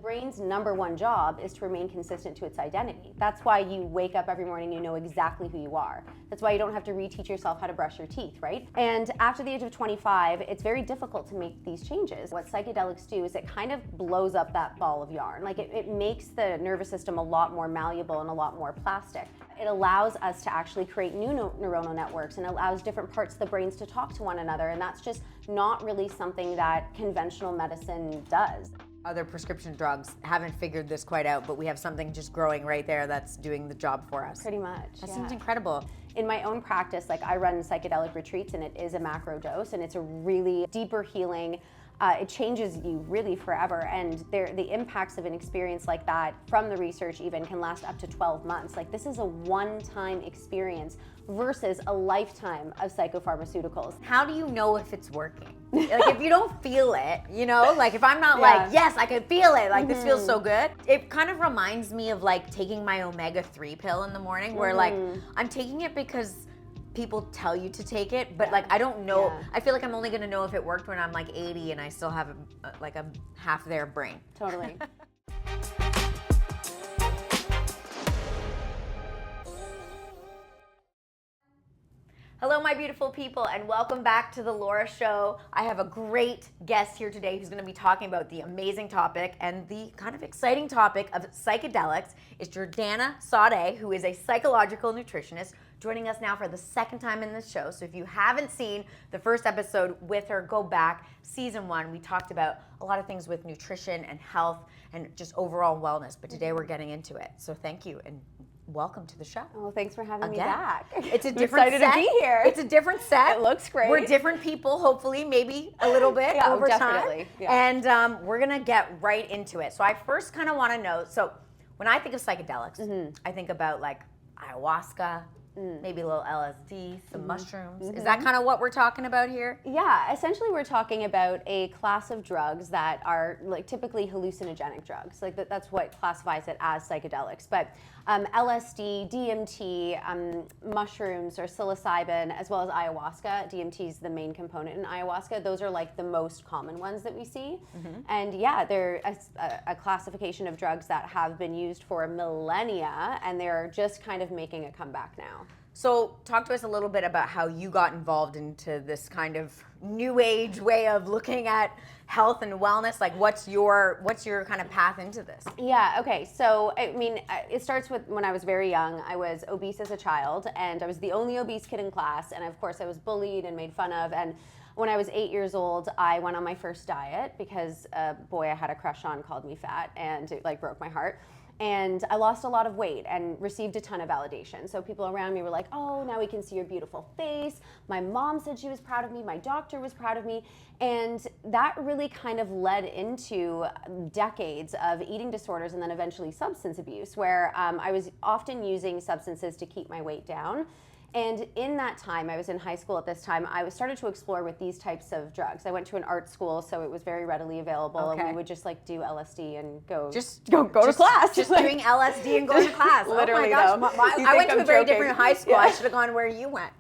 brain's number one job is to remain consistent to its identity. That's why you wake up every morning, you know exactly who you are. That's why you don't have to reteach yourself how to brush your teeth, right? And after the age of 25, it's very difficult to make these changes. What psychedelics do is it kind of blows up that ball of yarn. Like it makes the nervous system a lot more malleable and a lot more plastic. It allows us to actually create new neuronal networks and allows different parts of the brains to talk to one another. And that's just not really something that conventional medicine does. Other prescription drugs haven't figured this quite out, but we have something just growing right there that's doing the job for us. Pretty much. That seems incredible. In my own practice, like I run psychedelic retreats and it is a macro dose and it's a really deeper healing. It changes you really forever, and the impacts of an experience like that from the research even can last up to 12 months. Like this is a one-time experience versus a lifetime of psychopharmaceuticals. How do you know if it's working? Like if you don't feel it, you know, like if I'm not like, yes, I can feel it, like this feels so good. It kind of reminds me of like taking my omega-3 pill in the morning where like I'm taking it because people tell you to take it, but like I don't know. I feel like I'm only gonna know if it worked when I'm like 80 and I still have like a half their brain. Totally. Hello, my beautiful people, and welcome back to the Laura Show. I have a great guest here today who's going to be talking about the amazing topic and the kind of exciting topic of psychedelics. It's Jiordana Saade, who is a psychological nutritionist, joining us now for the second time in this show. So if you haven't seen the first episode with her, go back. Season 1, we talked about a lot of things with nutrition and health and just overall wellness, but today we're getting into it. So thank you, and welcome to the show. Well, thanks for having me back. It's a different excited set. to be here. It's a different set. It looks great. We're different people, hopefully, maybe a little bit over definitely. time. Yeah. And we're gonna get right into it. So I first kind of want to know. So when I think of psychedelics, I think about like ayahuasca, maybe a little LSD, some mushrooms. Is that kind of what we're talking about here? Yeah, essentially we're talking about a class of drugs that are like typically hallucinogenic drugs. Like that's what classifies it as psychedelics. But LSD, DMT, mushrooms or psilocybin, as well as ayahuasca. DMT is the main component in ayahuasca. Those are like the most common ones that we see. And yeah, they're a classification of drugs that have been used for millennia, and they're just kind of making a comeback now. So talk to us a little bit about how you got involved into this kind of new age way of looking at health and wellness. Like what's your kind of path into this? Yeah, okay. So, I mean, it starts with when I was very young. I was obese as a child, and I was the only obese kid in class. And of course, I was bullied and made fun of. And when I was 8 years old, I went on my first diet because a boy I had a crush on called me fat, and it like broke my heart. And I lost a lot of weight and received a ton of validation. So people around me were like, oh, now we can see your beautiful face. My mom said she was proud of me. My doctor was proud of me. And that really kind of led into decades of eating disorders and then eventually substance abuse, where I was often using substances to keep my weight down. And in that time, I was in high school at this time, I started to explore with these types of drugs. I went to an art school, so it was very readily available, and we would just like do LSD and go to class. Just doing LSD and going to class. Literally, oh my gosh. I went to a very different high school. I should have gone where you went.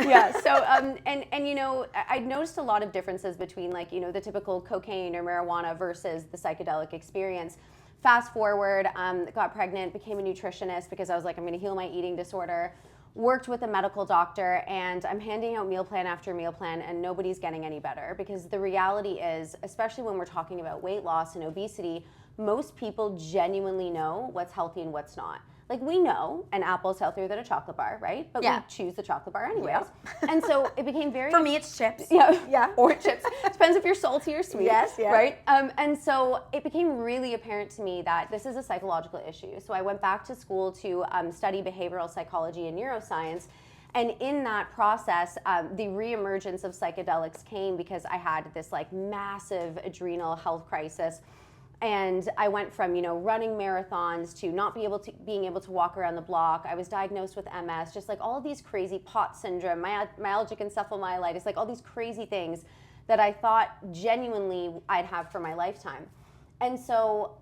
Yeah, so, and you know, I noticed a lot of differences between like, you know, the typical cocaine or marijuana versus the psychedelic experience. Fast forward, got pregnant, became a nutritionist because I was like, I'm gonna heal my eating disorder. Worked with a medical doctor, and I'm handing out meal plan after meal plan, and nobody's getting any better, because the reality is, especially when we're talking about weight loss and obesity, most people genuinely know what's healthy and what's not. Like, we know an apple is healthier than a chocolate bar, right? But we choose the chocolate bar anyways. Yeah. And so it became very... For me, it's chips. Yeah. Or chips. Depends if you're salty or sweet. Yes, yeah. Right? And so it became really apparent to me that this is a psychological issue. So I went back to school to study behavioral psychology and neuroscience. And in that process, the reemergence of psychedelics came because I had this like massive adrenal health crisis. And I went from, you know, running marathons to not being able to walk around the block. I was diagnosed with MS, just like all these crazy POTS syndrome, myalgic encephalomyelitis, like all these crazy things that I thought genuinely I'd have for my lifetime. And so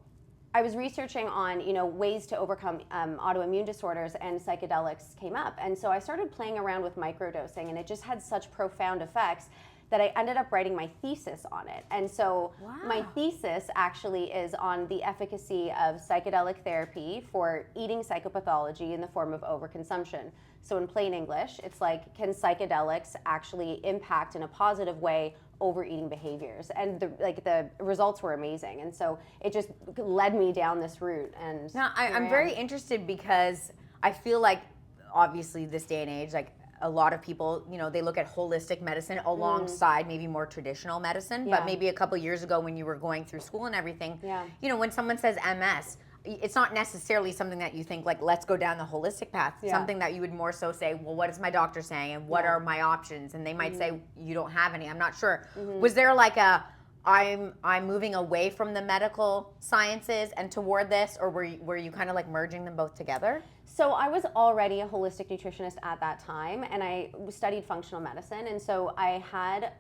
I was researching on, you know, ways to overcome autoimmune disorders, and psychedelics came up. And so I started playing around with microdosing, and it just had such profound effects that I ended up writing my thesis on it. And so Wow. my thesis actually is on the efficacy of psychedelic therapy for eating psychopathology in the form of overconsumption. So in plain English, it's like, can psychedelics actually impact in a positive way overeating behaviors? And the results were amazing. And so it just led me down this route. And now I'm very interested because I feel like obviously this day and age, like a lot of people, you know, they look at holistic medicine alongside maybe more traditional medicine. Yeah. But maybe a couple years ago when you were going through school and everything, Yeah. you know, when someone says MS, it's not necessarily something that you think like, let's go down the holistic path. Yeah. Something that you would more so say, well, what is my doctor saying and what Yeah. are my options? And they might say, you don't have any. I'm not sure. Was there like a, I'm moving away from the medical sciences and toward this, or were you kind of like merging them both together? So I was already a holistic nutritionist at that time, and I studied functional medicine, and so I had,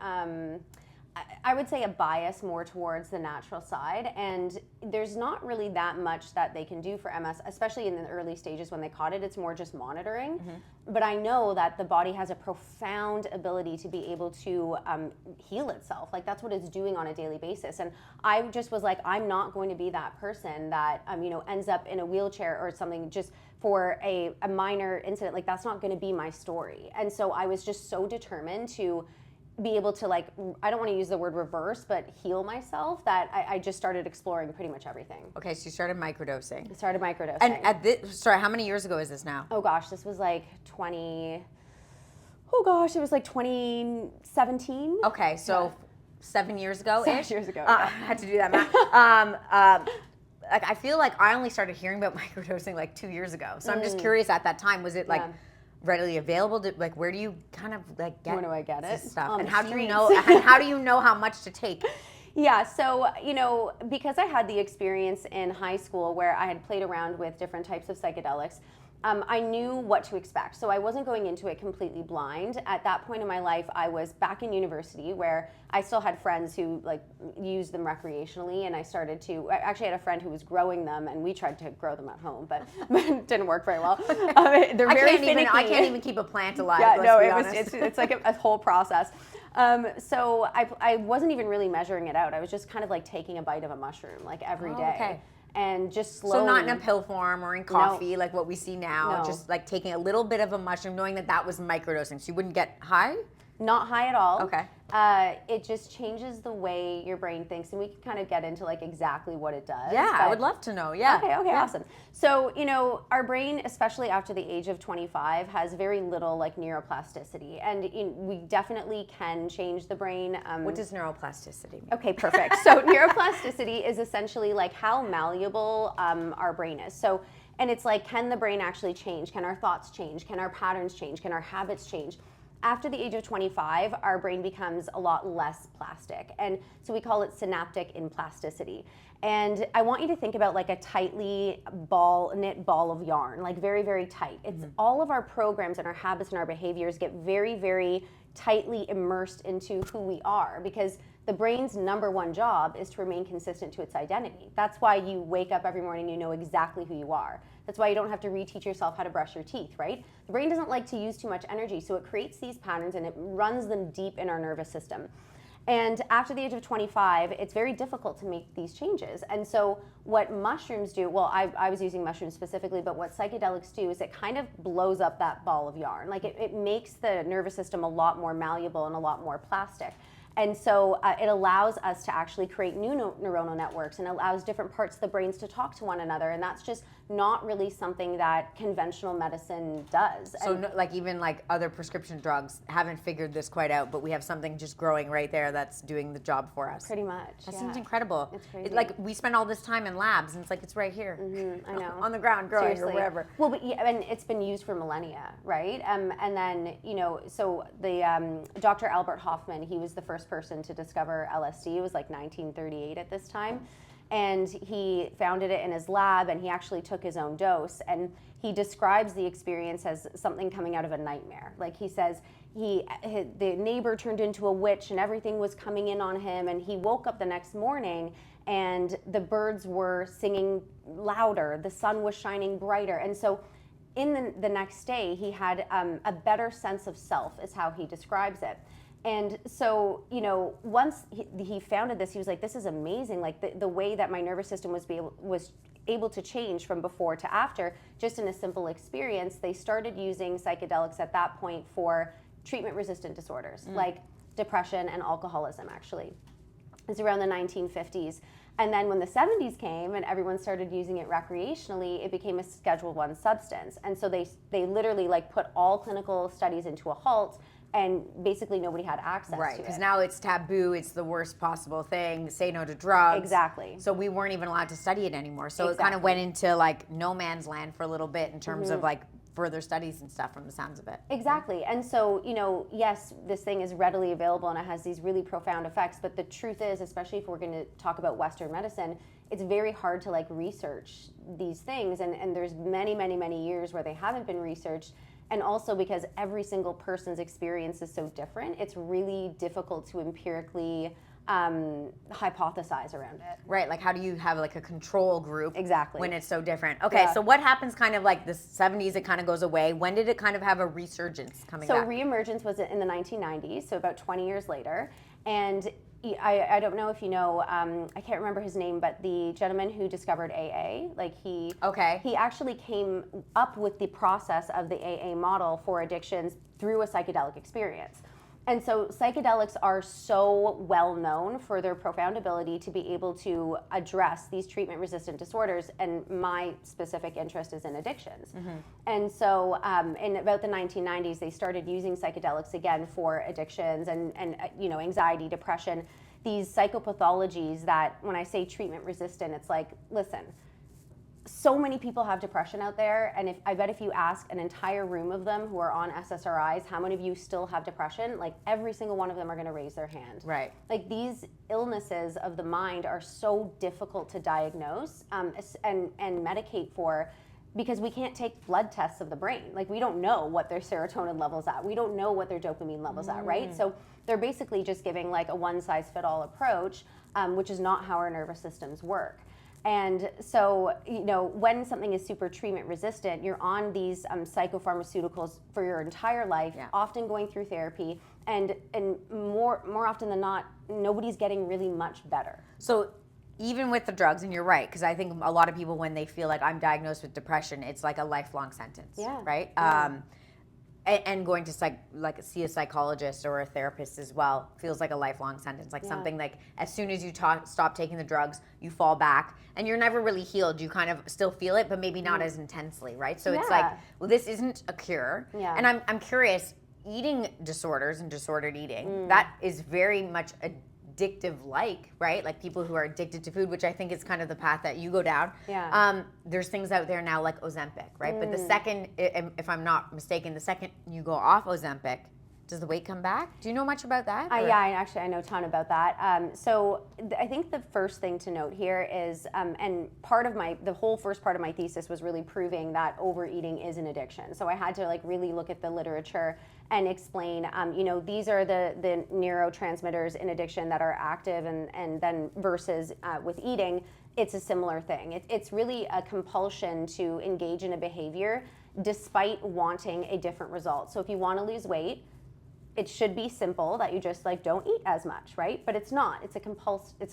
I would say, a bias more towards the natural side, and there's not really that much that they can do for MS, especially in the early stages when they caught it. It's more just monitoring. But I know that the body has a profound ability to be able to heal itself. Like, that's what it's doing on a daily basis. And I just was like, I'm not going to be that person that you know, ends up in a wheelchair or something just for a minor incident. Like, that's not going to be my story. And so I was just so determined to be able to, like, I don't want to use the word reverse, but heal myself, that I just started exploring pretty much everything. Okay, so you started microdosing. I started microdosing. And at this, sorry, how many years ago is this now? Oh gosh, this was like 20, oh gosh, it was like 2017. Okay, so 7 years ago-ish? 7 years ago, I yeah. had to do that math. Like, I feel like I only started hearing about microdosing like 2 years ago. So I'm just curious, at that time, was it like readily available? Like, where do you kind of like get Where do I get it? this stuff? On And the how do you streets. know? And how do you know how much to take? Yeah, so, you know, because I had the experience in high school where I had played around with different types of psychedelics, I knew what to expect. So I wasn't going into it completely blind. At that point in my life, I was back in university where I still had friends who like used them recreationally, and I actually had a friend who was growing them, and we tried to grow them at home, but it didn't work very well. They're very finicky. I can't even keep a plant alive. Yeah, let's no, be it was, honest. it's like a whole process. So I wasn't even really measuring it out. I was just kind of like taking a bite of a mushroom like every day. Okay. And just slowly. So not in a pill form or in coffee like what we see now, No. just like taking a little bit of a mushroom, knowing that that was microdosing. So you wouldn't get high? Not high at all. Okay. It just changes the way your brain thinks, and we can kind of get into like exactly what it does. Yeah, I but- would love to know. Yeah. Okay, Yeah. awesome. So, you know, our brain, especially after the age of 25, has very little like neuroplasticity, and we definitely can change the brain. What does neuroplasticity mean? Okay, perfect. So neuroplasticity is essentially like how malleable our brain is. So, and it's like, can the brain actually change? Can our thoughts change? Can our patterns change? Can our habits change? After the age of 25, our brain becomes a lot less plastic. And so we call it synaptic implasticity. And I want you to think about like a tightly knit ball of yarn, like very, very tight. It's all of our programs and our habits and our behaviors get very, very tightly immersed into who we are, because the brain's number one job is to remain consistent to its identity. That's why you wake up every morning, you know exactly who you are. That's why you don't have to reteach yourself how to brush your teeth, right? The brain doesn't like to use too much energy, so it creates these patterns and it runs them deep in our nervous system. And after the age of 25, it's very difficult to make these changes. And so what mushrooms do, well, I was using mushrooms specifically, but what psychedelics do is it kind of blows up that ball of yarn. Like it makes the nervous system a lot more malleable and a lot more plastic. And so it allows us to actually create new neuronal networks, and allows different parts of the brains to talk to one another. And that's just not really something that conventional medicine does. So like even like other prescription drugs haven't figured this quite out, but we have something just growing right there that's doing the job for us. Pretty much. That yeah. seems incredible. It's crazy. Like we spend all this time in labs, and it's like it's right here. I know. On the ground growing Seriously. or wherever. Well, but yeah, and it's been used for millennia, right? And then, you know, so the Dr. Albert Hofmann, he was the first person to discover LSD. It was like 1938 at this time. And he founded it in his lab, and he actually took his own dose. And he describes the experience as something coming out of a nightmare. Like he says, the neighbor turned into a witch, and everything was coming in on him. And he woke up the next morning, and the birds were singing louder. The sun was shining brighter. And so in the next day, he had a better sense of self, is how he describes it. And so, once he founded this, he was like, this is amazing. Like the way that my nervous system was able to change from before to after, just in a simple experience. They started using psychedelics at that point for treatment-resistant disorders, like depression and alcoholism, actually. It's around the 1950s. And then when the 70s came and everyone started using it recreationally, it became a Schedule I substance. And so they literally like put all clinical studies into a halt, and basically nobody had access to it. Right, because now it's taboo, it's the worst possible thing, say no to drugs. Exactly. So we weren't even allowed to study it anymore. So Exactly. it kind of went into like no man's land for a little bit in terms of like further studies and stuff from the sounds of it. Exactly. And so, yes, this thing is readily available and it has these really profound effects, but the truth is, especially if we're going to talk about Western medicine, it's very hard to like research these things, and there's many, many, many years where they haven't been researched. And also because every single person's experience is so different, it's really difficult to empirically hypothesize around it. Right, like how do you have like a control group Exactly. when it's so different? Okay, so what happens kind of like the 70s, it kind of goes away. When did it kind of have a resurgence coming back? So reemergence was in the 1990s, so about 20 years later. And I don't know if you know, I can't remember his name, but the gentleman who discovered AA, he actually came up with the process of the AA model for addictions through a psychedelic experience. And so psychedelics are so well known for their profound ability to be able to address these treatment-resistant disorders, and my specific interest is in addictions. And so in about the 1990s, they started using psychedelics again for addictions and anxiety, depression, these psychopathologies that when I say treatment-resistant, it's like, listen, so many people have depression out there, and I bet if you ask an entire room of them who are on SSRIs, how many of you still have depression? Like every single one of them are going to raise their hand. Right. Like these illnesses of the mind are so difficult to diagnose and medicate for, because we can't take blood tests of the brain. Like we don't know what their serotonin level's at. We don't know what their dopamine level's at, right? So they're basically just giving like a one-size-fit-all approach, which is not how our nervous systems work. And so, when something is super treatment resistant, you're on these psychopharmaceuticals for your entire life, often going through therapy, and more often than not, nobody's getting really much better. So even with the drugs, and you're right, because I think a lot of people, when they feel like I'm diagnosed with depression, it's like a lifelong sentence, right? Yeah. And going to see a psychologist or a therapist as well feels like a lifelong sentence, like something like as soon as you stop taking the drugs, you fall back and you're never really healed. You kind of still feel it, but maybe not as intensely, right? So it's like, well, this isn't a cure. Yeah. And I'm curious, eating disorders and disordered eating, that is very much addictive, right? Like people who are addicted to food, which I think is kind of the path that you go down. Yeah. There's things out there now like Ozempic, right? But the second, if I'm not mistaken, the second you go off Ozempic, does the weight come back? Do you know much about that? I know a ton about that. So I think the first thing to note here is, and the whole first part of my thesis was really proving that overeating is an addiction. So I had to really look at the literature and explain, these are the neurotransmitters in addiction that are active, and then versus with eating, it's a similar thing. It's really a compulsion to engage in a behavior despite wanting a different result. So if you want to lose weight, it should be simple that you just don't eat as much, right? But it's not. It's a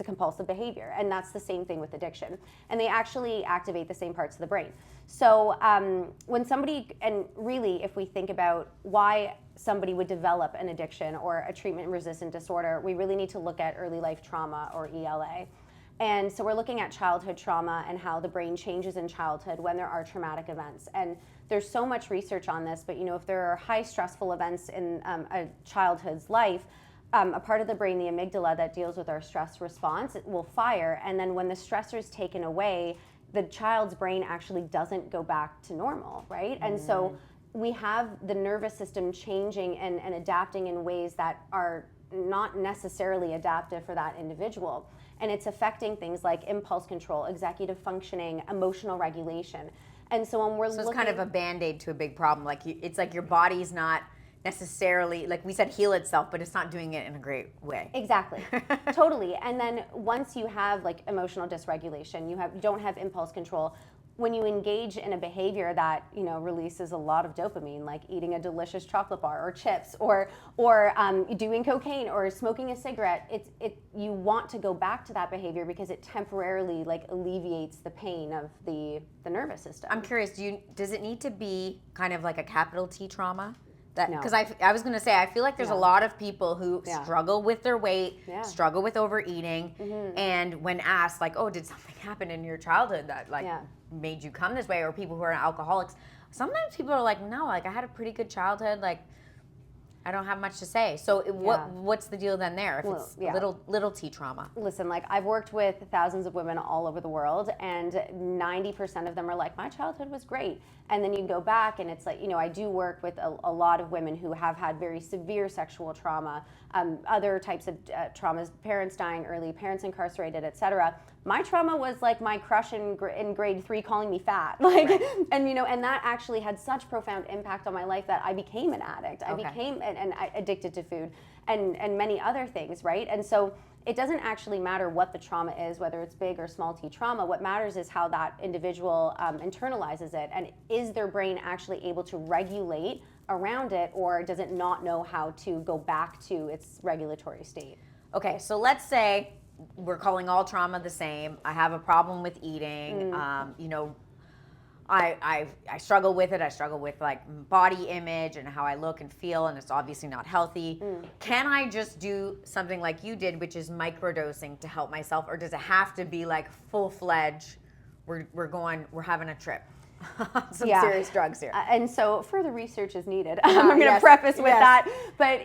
compulsive behavior, and that's the same thing with addiction. And they actually activate the same parts of the brain. So when somebody, and really, if we think about why somebody would develop an addiction or a treatment-resistant disorder, we really need to look at early life trauma, or ELA. And so we're looking at childhood trauma and how the brain changes in childhood when there are traumatic events. And there's so much research on this, but if there are high stressful events in a childhood's life, a part of the brain, the amygdala, that deals with our stress response, it will fire. And then when the stressor is taken away, the child's brain actually doesn't go back to normal, right? And so we have the nervous system changing and adapting in ways that are not necessarily adaptive for that individual. And it's affecting things like impulse control, executive functioning, emotional regulation. And so when we're looking... So it's kind of a Band-Aid to a big problem. It's like your body's not necessarily, like we said, heal itself, but it's not doing it in a great way. Exactly. Totally. And then once you have emotional dysregulation, you don't have impulse control, when you engage in a behavior that releases a lot of dopamine, like eating a delicious chocolate bar or chips, or doing cocaine or smoking a cigarette, you want to go back to that behavior because it temporarily like alleviates the pain of the nervous system. I'm curious, does it need to be kind of like a capital T trauma? Because No. I was going to say, I feel like there's a lot of people who struggle with their weight, struggle with overeating, and when asked, like, oh, did something happen in your childhood that like made you come this way, or people who are alcoholics, sometimes people are like, no, like I had a pretty good childhood, like I don't have much to say. So what's the deal then there if it's little T trauma? Listen, like I've worked with thousands of women all over the world, and 90% of them are like, my childhood was great. And then you go back and it's like, I do work with a lot of women who have had very severe sexual trauma, other types of traumas, parents dying early, parents incarcerated, etc. My trauma was like my crush in grade 3 calling me fat, like, and that actually had such profound impact on my life that I became an addict. I became and addicted to food and many other things, right? And so it doesn't actually matter what the trauma is, whether it's big or small t trauma. What matters is how that individual internalizes it, and is their brain actually able to regulate around it, or does it not know how to go back to its regulatory state? Okay, so let's say we're calling all trauma the same. I have a problem with eating. I struggle with it. I struggle with like body image and how I look and feel, and it's obviously not healthy. Can I just do something like you did, which is microdosing to help myself, or does it have to be like full-fledged, we're having a trip? Some serious drugs here. And so further research is needed. I'm going to preface with that. But,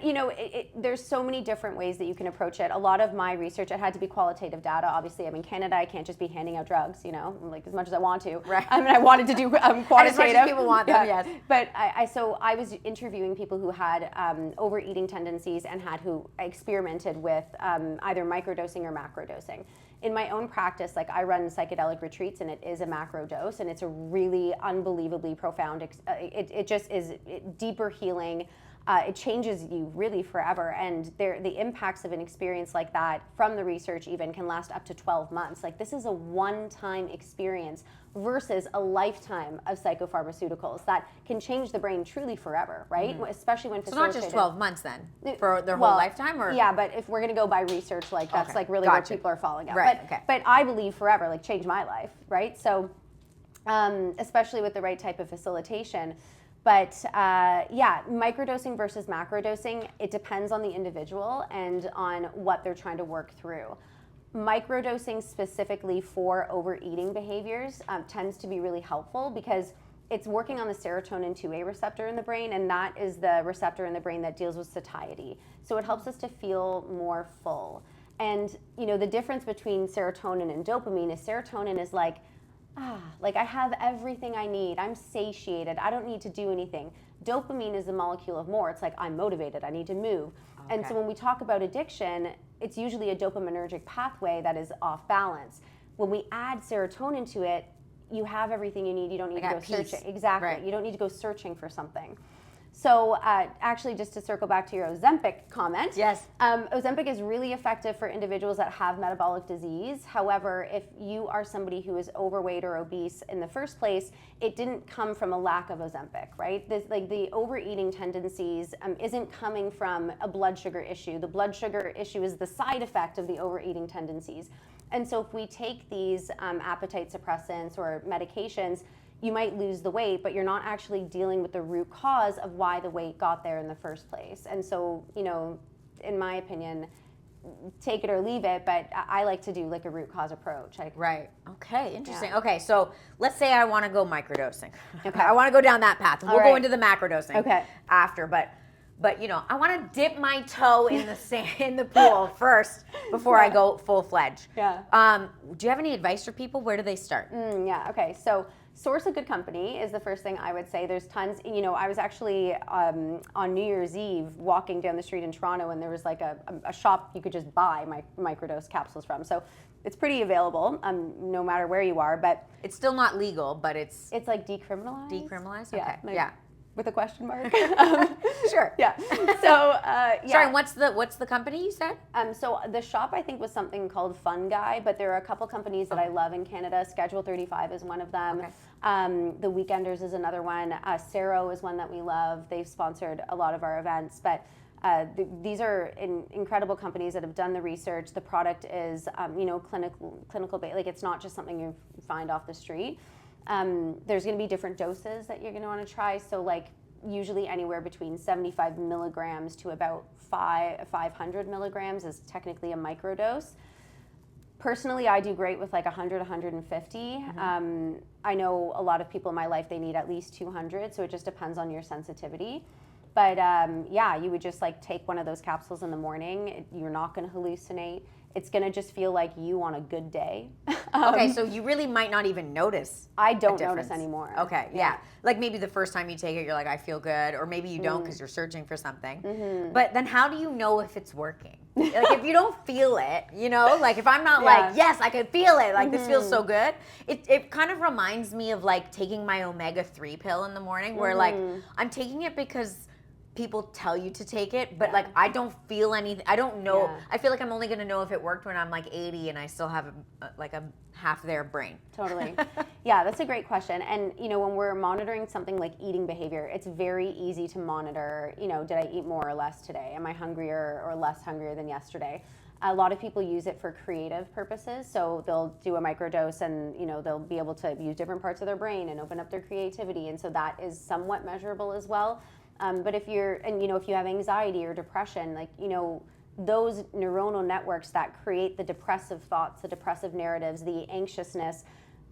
there's so many different ways that you can approach it. A lot of my research, it had to be qualitative data. Obviously, I'm in Canada. I can't just be handing out drugs, like as much as I want to. Right. I mean, I wanted to do quantitative. As much as people want them, yes. But I was interviewing people who had overeating tendencies and who experimented with either microdosing or macrodosing. In my own practice, like I run psychedelic retreats, and it is a macro dose, and it's a really unbelievably profound, it just is deeper healing. It changes you really forever, and the impacts of an experience like that from the research even can last up to 12 months. Like this is a one-time experience versus a lifetime of psychopharmaceuticals that can change the brain truly forever, right? Especially when facilitated. So not just 12 months then, for their whole lifetime? Or? Yeah, but if we're going to go by research, like that's like really where people are falling out. Right, but I believe forever, like change my life, right? So especially with the right type of facilitation. But microdosing versus macrodosing, it depends on the individual and on what they're trying to work through. Microdosing specifically for overeating behaviors tends to be really helpful because it's working on the serotonin 2A receptor in the brain, and that is the receptor in the brain that deals with satiety. So it helps us to feel more full. And the difference between serotonin and dopamine is serotonin is like I have everything I need. I'm satiated. I don't need to do anything. Dopamine is the molecule of more. It's like I'm motivated. I need to move. Okay. And so when we talk about addiction, it's usually a dopaminergic pathway that is off balance. When we add serotonin to it, you have everything you need. You don't need to go searching. Exactly. Right. You don't need to go searching for something. So actually, just to circle back to your Ozempic comment, yes, Ozempic is really effective for individuals that have metabolic disease. However, if you are somebody who is overweight or obese in the first place, it didn't come from a lack of Ozempic, right? The overeating tendencies isn't coming from a blood sugar issue. The blood sugar issue is the side effect of the overeating tendencies. And so if we take these appetite suppressants or medications, you might lose the weight, but you're not actually dealing with the root cause of why the weight got there in the first place. And so, in my opinion, take it or leave it, but I like to do like a root cause approach. Right. Okay, interesting. Yeah. Okay, so let's say I want to go microdosing. Okay. I want to go down that path. We'll go into the macrodosing after, but I want to dip my toe in the sand, in the pool first before I go full-fledged. Yeah. Do you have any advice for people? Where do they start? Okay. So source a good company is the first thing I would say. There's tons. I was actually on New Year's Eve walking down the street in Toronto, and there was like a shop you could just buy microdose capsules from. So it's pretty available, no matter where you are. But it's still not legal, but it's like decriminalized. Decriminalized? Yeah. Okay. Yeah. with a question mark. Sure. Yeah. So yeah. Sorry, what's the company you said? So the shop I think was something called Fun Guy, but there are a couple companies that I love in Canada. Schedule 35 is one of them. Okay. The Weekenders is another one. Sero is one that we love. They've sponsored a lot of our events, but these are incredible companies that have done the research. The product is, clinical, like it's not just something you find off the street. There's going to be different doses that you're going to want to try. So like usually anywhere between 75 milligrams to about 500 milligrams is technically a microdose. Personally, I do great with like 100, 150. Mm-hmm. I know a lot of people in my life, they need at least 200. So it just depends on your sensitivity. But yeah, you would just like take one of those capsules in the morning. You're not going to hallucinate. It's going to just feel like you on a good day. Okay, so you really might not even notice. I don't notice anymore. Okay, yeah. Like maybe the first time you take it, you're like, I feel good. Or maybe you don't because you're searching for something. Mm-hmm. But then how do you know if it's working? Like if you don't feel it, like if I'm not like, yes, I can feel it. Like this feels so good. It kind of reminds me of like taking my omega-3 pill in the morning where like I'm taking it because people tell you to take it, but like I don't feel anything. I don't know. Yeah. I feel like I'm only going to know if it worked when I'm like 80 and I still have a half their brain. Totally. Yeah, that's a great question. And when we're monitoring something like eating behavior, it's very easy to monitor, did I eat more or less today? Am I hungrier or less hungrier than yesterday? A lot of people use it for creative purposes. So they'll do a microdose and, they'll be able to use different parts of their brain and open up their creativity. And so that is somewhat measurable as well. But if if you have anxiety or depression, like, those neuronal networks that create the depressive thoughts, the depressive narratives, the anxiousness,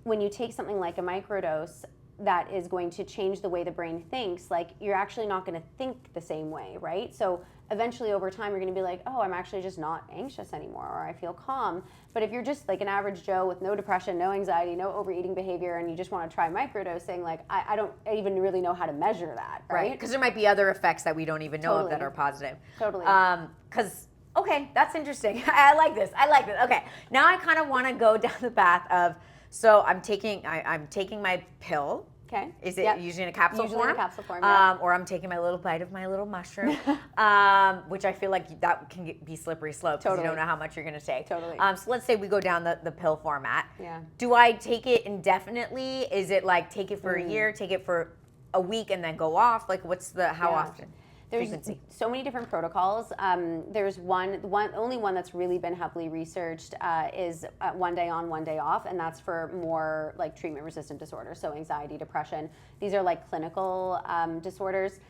when you take something like a microdose that is going to change the way the brain thinks, like you're actually not going to think the same way, right? So eventually over time, you're going to be like, oh, I'm actually just not anxious anymore, or I feel calm. But if you're just like an average Joe with no depression, no anxiety, no overeating behavior, and you just want to try microdosing, like I don't even really know how to measure that, right? Because there might be other effects that we don't even know of that are positive. Totally. Okay, that's interesting. I like this. Okay, now I kind of want to go down the path of, so I'm taking my pill. Okay. Is it usually in a capsule form? Usually in a capsule form, yeah. Or I'm taking my little bite of my little mushroom, which I feel like that can be slippery slope because you don't know how much you're going to take. Totally. So let's say we go down the pill format. Yeah. Do I take it indefinitely? Is it like take it for a year, take it for a week, and then go off? Like how often? There's frequency? So many different protocols. There's only one that's really been heavily researched is 1 day on, 1 day off, and that's for more like treatment-resistant disorders, so anxiety, depression. These are like clinical disorders.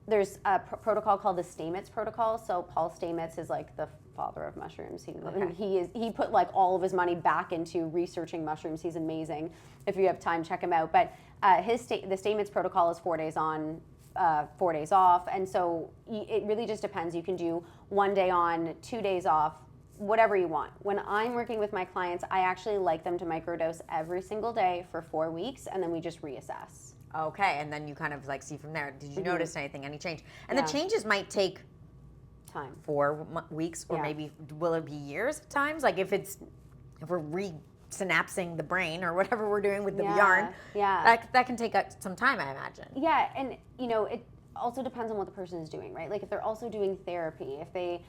There's a protocol called the Stamets protocol. So Paul Stamets is like the father of mushrooms. He put like all of his money back into researching mushrooms. He's amazing. If you have time, check him out. But the Stamets protocol is 4 days on, 4 days off, and so it really just depends. You can do 1 day on, 2 days off, whatever you want. When I'm working with my clients, I actually like them to microdose every single day for 4 weeks, and then we just reassess. Okay, and then you kind of like see from there. Did you notice anything, any change? And the changes might take time, 4 weeks, or maybe will it be years at times? Like if we're synapsing the brain or whatever we're doing with the yarn, that can take some time, I imagine. Yeah, and it also depends on what the person is doing, right? Like if they're also doing therapy, if they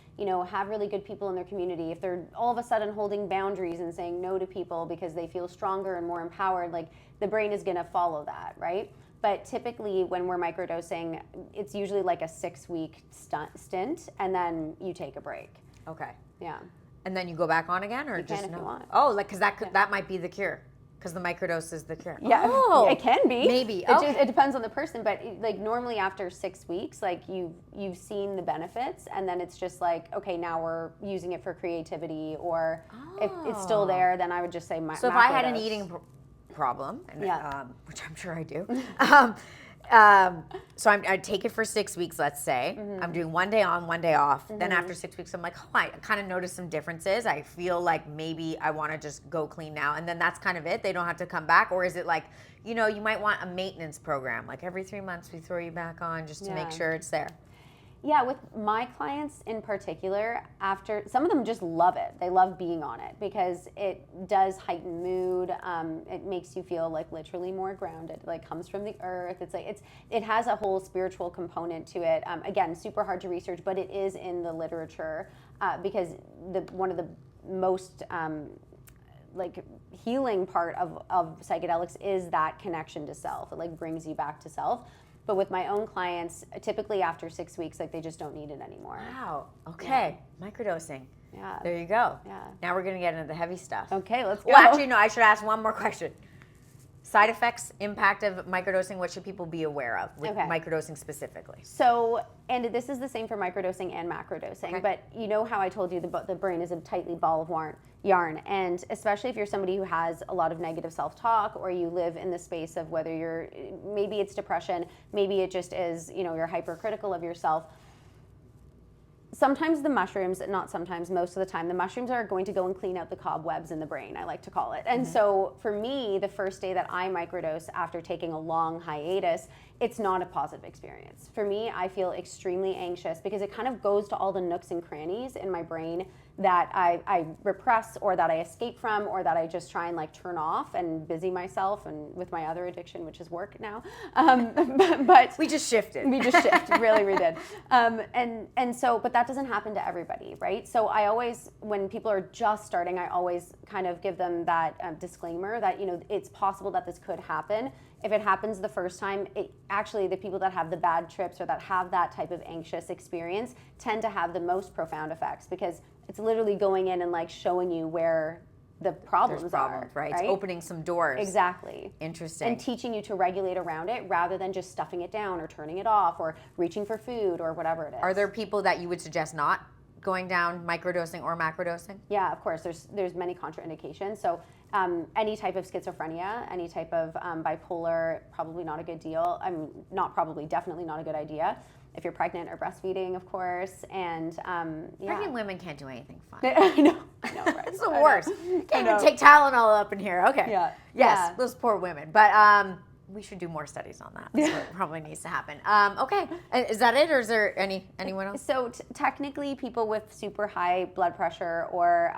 have really good people in their community, if they're all of a sudden holding boundaries and saying no to people because they feel stronger and more empowered, like the brain is going to follow that, right? But typically when we're microdosing, it's usually like a 6-week stint, and then you take a break. Okay. Yeah. And then you go back on again, or you just can if you want. Oh, like because that might be the cure, because the microdose is the cure. Yeah, it can be. Maybe. It depends on the person, but like normally after 6 weeks, like you've seen the benefits, and then it's just like, okay, now we're using it for creativity, or if it's still there, then I would just say So if I had an eating problem, which I'm sure I do. So I take it for 6 weeks, let's say. Mm-hmm. I'm doing 1 day on, 1 day off. Mm-hmm. Then after 6 weeks, I'm like, I kind of noticed some differences. I feel like maybe I want to just go clean now. And then that's kind of it. They don't have to come back. Or is it like, you might want a maintenance program. Like every 3 months we throw you back on just to make sure it's there. Yeah, with my clients in particular, after some of them just love it. They love being on it because it does heighten mood. It makes you feel like literally more grounded. It like comes from the earth. It has a whole spiritual component to it. Again, super hard to research, but it is in the literature because one of the most like healing part of psychedelics is that connection to self. It like brings you back to self. But with my own clients, typically after 6 weeks, like they just don't need it anymore. Wow. Okay. Yeah. Microdosing. Yeah. There you go. Yeah. Now we're going to get into the heavy stuff. Okay, let's go. Well, actually, no, I should ask one more question. Side effects, impact of microdosing, what should people be aware of with microdosing specifically? So, and this is the same for microdosing and macrodosing, but you know how I told you the brain is a tightly ball of yarn, and especially if you're somebody who has a lot of negative self-talk, or you live in the space of whether maybe it's depression, maybe it just is, you're hypercritical of yourself. Sometimes the mushrooms, not sometimes, most of the time, the mushrooms are going to go and clean out the cobwebs in the brain, I like to call it. And so for me, the first day that I microdose after taking a long hiatus, it's not a positive experience. For me, I feel extremely anxious because it kind of goes to all the nooks and crannies in my brain that I repress or that I escape from or that I just try and like turn off and busy myself and with my other addiction, which is work now. But we just shifted. We just shifted, really we did. And so, but that doesn't happen to everybody, right? So I always, when people are just starting, I always kind of give them that disclaimer that, it's possible that this could happen. If it happens the first time, actually the people that have the bad trips or that have that type of anxious experience tend to have the most profound effects because it's literally going in and like showing you where the problems are. Right? It's opening some doors. Exactly. Interesting. And teaching you to regulate around it rather than just stuffing it down or turning it off or reaching for food or whatever it is. Are there people that you would suggest not going down microdosing or macrodosing? Yeah, of course. There's many contraindications. So any type of schizophrenia, any type of bipolar, probably not a good deal. Definitely not a good idea. If you're pregnant or breastfeeding, of course, and pregnant women can't do anything fun. I know, right? It's the worst. Can't even take Tylenol up in here. Okay. Yeah. Yes, those poor women. But we should do more studies on that. That's what probably needs to happen. Okay, is that it, or is there anyone else? So technically, people with super high blood pressure or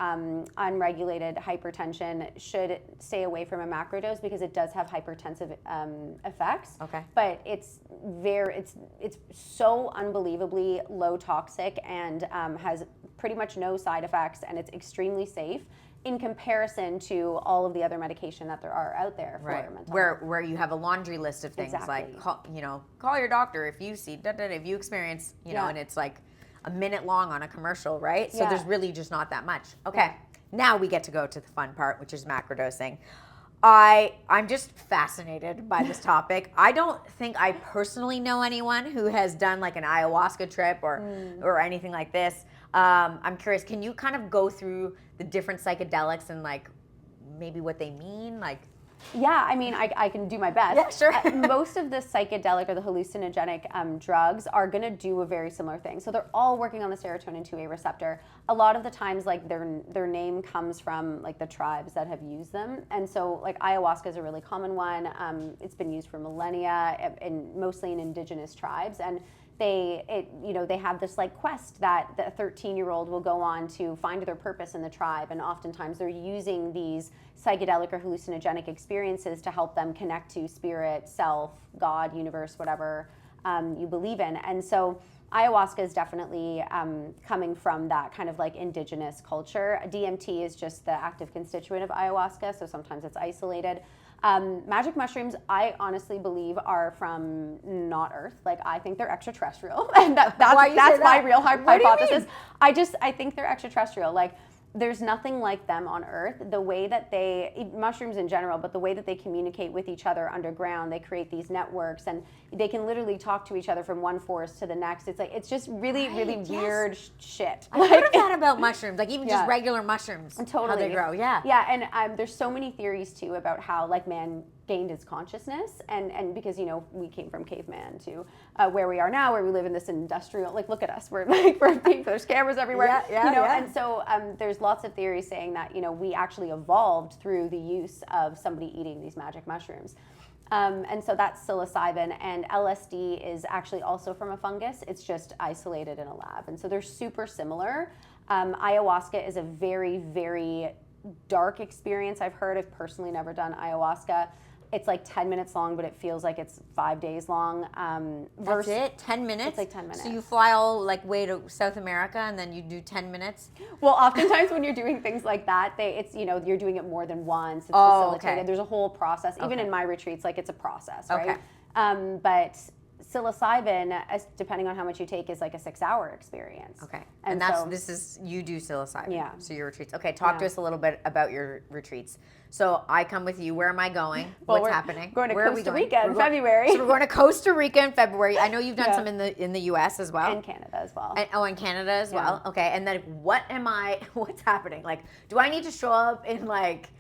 unregulated hypertension should stay away from a macrodose because it does have hypertensive effects. Okay. But it's so unbelievably low toxic and has pretty much no side effects, and it's extremely safe in comparison to all of the other medication that there are out there for mental health. Where you have a laundry list of things like call your doctor if you see if you experience and it's like a minute long on a commercial, right? So there's really just not that much. Okay, now we get to go to the fun part, which is macrodosing. I'm just fascinated by this topic. I don't think I personally know anyone who has done like an ayahuasca trip or anything like this. I'm curious, can you kind of go through the different psychedelics and like maybe what they mean? Like, yeah, I mean, I can do my best. Yeah, sure. Most of the psychedelic or the hallucinogenic drugs are going to do a very similar thing. So they're all working on the serotonin 2A receptor. A lot of the times, like their name comes from like the tribes that have used them. And so like ayahuasca is a really common one. It's been used for millennia and mostly in indigenous tribes. And they have this like quest that the 13-year-old will go on to find their purpose in the tribe, and oftentimes they're using these psychedelic or hallucinogenic experiences to help them connect to spirit, self, God, universe, whatever you believe in. And so ayahuasca is definitely coming from that kind of like indigenous culture. DMT is just the active constituent of ayahuasca, so sometimes it's isolated. Magic mushrooms, I honestly believe, are from not Earth. Like, I think they're extraterrestrial, and that's my real hypothesis. I think they're extraterrestrial. Like, there's nothing like them on Earth. The way that mushrooms in general, but the way that they communicate with each other underground, they create these networks, and they can literally talk to each other from one forest to the next. It's like, it's just really weird shit. I heard of that about mushrooms, like even just regular mushrooms. Totally. How they grow, Yeah, and there's so many theories too about how like man gained his consciousness, and because we came from caveman to where we are now, where we live in this industrial, like, look at us, we're like, there's cameras everywhere, and so there's lots of theories saying that we actually evolved through the use of somebody eating these magic mushrooms. And so that's psilocybin, and LSD is actually also from a fungus. It's just isolated in a lab, and so they're super similar. Ayahuasca is a very, very dark experience. I've heard. I've personally never done ayahuasca. It's like 10 minutes long, but it feels like it's 5 days long. That's it? 10 minutes? It's like 10 minutes. So you fly all like way to South America and then you do 10 minutes? Well, oftentimes when you're doing things like that, it's you're doing it more than once. It's facilitated. Okay. There's a whole process. Even in my retreats, like, it's a process, right? Okay. But psilocybin, depending on how much you take, is like a 6-hour experience. Okay. And you do psilocybin. Yeah. So your retreats. Okay, talk to us a little bit about your retreats. So I come with you. Where am I going? What's happening? Going to Costa Rica in February. So we're going to Costa Rica in February. I know you've done some in the US as well. And Canada as well. In Canada as well. Okay. And then what's happening? Like, do I need to show up in like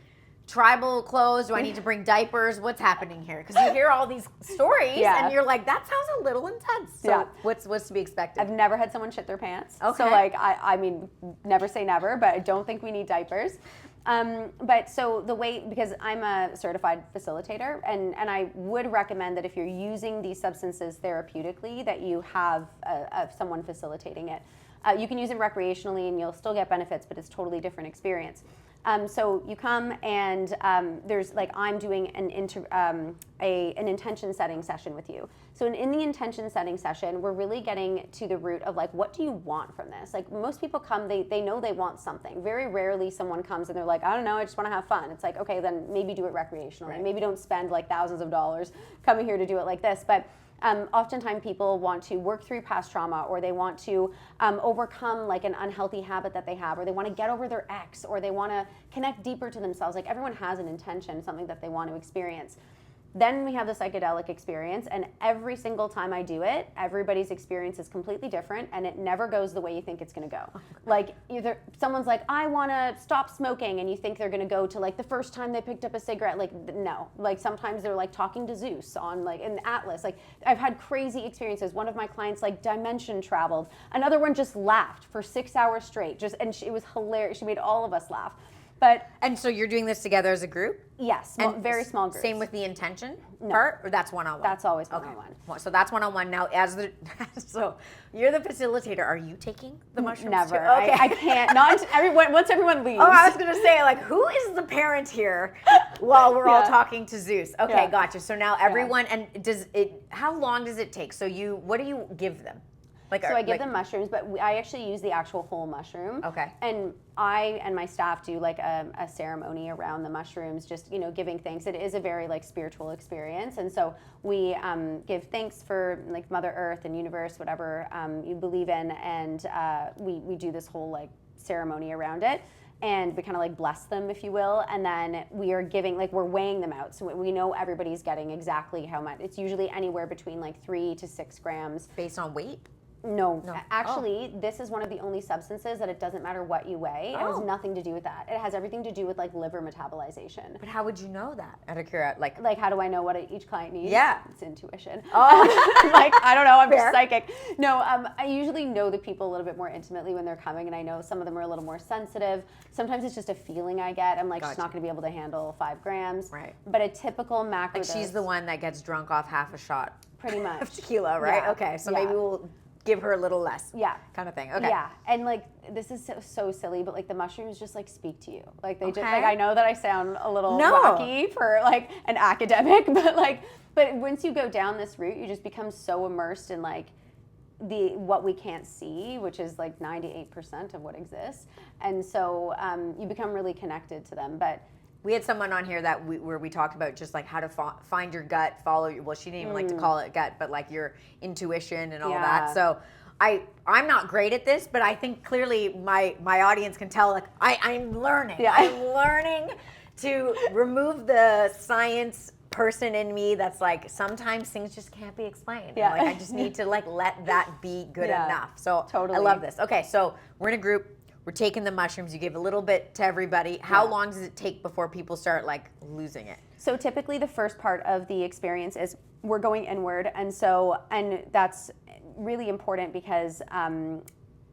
tribal clothes? Do I need to bring diapers? What's happening here? Because you hear all these stories and you're like, that sounds a little intense. So what's to be expected? I've never had someone shit their pants. Okay. So like, I mean, never say never, but I don't think we need diapers. But so because I'm a certified facilitator, and I would recommend that if you're using these substances therapeutically, that you have someone facilitating it. You can use it recreationally and you'll still get benefits, but it's a totally different experience. So you come and there's like, I'm doing an intention setting session with you. So in the intention setting session, we're really getting to the root of like, what do you want from this? Like, most people come, they know they want something. Very rarely someone comes and they're like, I don't know, I just want to have fun. It's like, okay, then maybe do it recreationally. Right. Maybe don't spend like thousands of dollars coming here to do it like this. But oftentimes people want to work through past trauma, or they want to overcome like an unhealthy habit that they have, or they want to get over their ex, or they want to connect deeper to themselves. Like, everyone has an intention, something that they want to experience. Then we have the psychedelic experience, and every single time I do it, everybody's experience is completely different, and it never goes the way you think it's going to go. Like, either someone's like, I want to stop smoking, and you think they're going to go to like the first time they picked up a cigarette. Like, no. Like, sometimes they're like talking to Zeus on like an atlas. Like, I've had crazy experiences. One of my clients like dimension traveled. Another one just laughed for 6 hours straight. And it was hilarious. She made all of us laugh. And so you're doing this together as a group? Yes, very small groups. Same with the intention part, or that's one-on-one? That's always one-on-one. Okay. So that's one-on-one. Now, so you're the facilitator. Are you taking the mushrooms? Never. Too? Okay. I can't. Once everyone leaves. Oh, I was going to say, like, who is the parent here while we're all talking to Zeus? Okay, gotcha. So now everyone, and how long does it take? So what do you give them? I give them mushrooms, but I actually use the actual whole mushroom. Okay. And I and my staff do like a ceremony around the mushrooms, just giving thanks. It is a very like spiritual experience, and so we give thanks for like Mother Earth and universe, whatever you believe in, and we do this whole like ceremony around it. And we kind of like bless them, if you will, and then we are giving, like, we're weighing them out, so we know everybody's getting exactly how much. It's usually anywhere between like 3 to 6 grams. Based on weight? No. Actually, this is one of the only substances that it doesn't matter what you weigh. It has nothing to do with that. It has everything to do with like liver metabolization. But how would you know that? Out of curiosity, like how do I know what each client needs? Yeah, it's intuition. Oh, like, I don't know. I'm just psychic. No, I usually know the people a little bit more intimately when they're coming, and I know some of them are a little more sensitive. Sometimes it's just a feeling I get. I'm like, she's not going to be able to handle 5 grams. Right. But a typical macro. Like, she's the one that gets drunk off half a shot. Pretty much. Of tequila, right? Yeah. Okay, so maybe we'll give her a little less. Yeah. Kind of thing. Okay. Yeah. And like, this is so silly, but like the mushrooms just like speak to you. Like they just like, I know that I sound a little wacky for like an academic, but once you go down this route, you just become so immersed in like what we can't see, which is like 98% of what exists. And so you become really connected to them. But we had someone on here where we talked about just like how to find your gut, follow your, well, she didn't even like to call it gut, but like your intuition and all that. So I'm not great at this, but I think clearly my audience can tell, like, I'm learning. Yeah. I'm learning to remove the science person in me that's like, sometimes things just can't be explained. Yeah. Like, I just need to like let that be good enough. So totally. I love this. Okay, so we're in a group. we're taking the mushrooms. You give a little bit to everybody. How long does it take before people start like losing it? So typically the first part of the experience is we're going inward, and that's really important because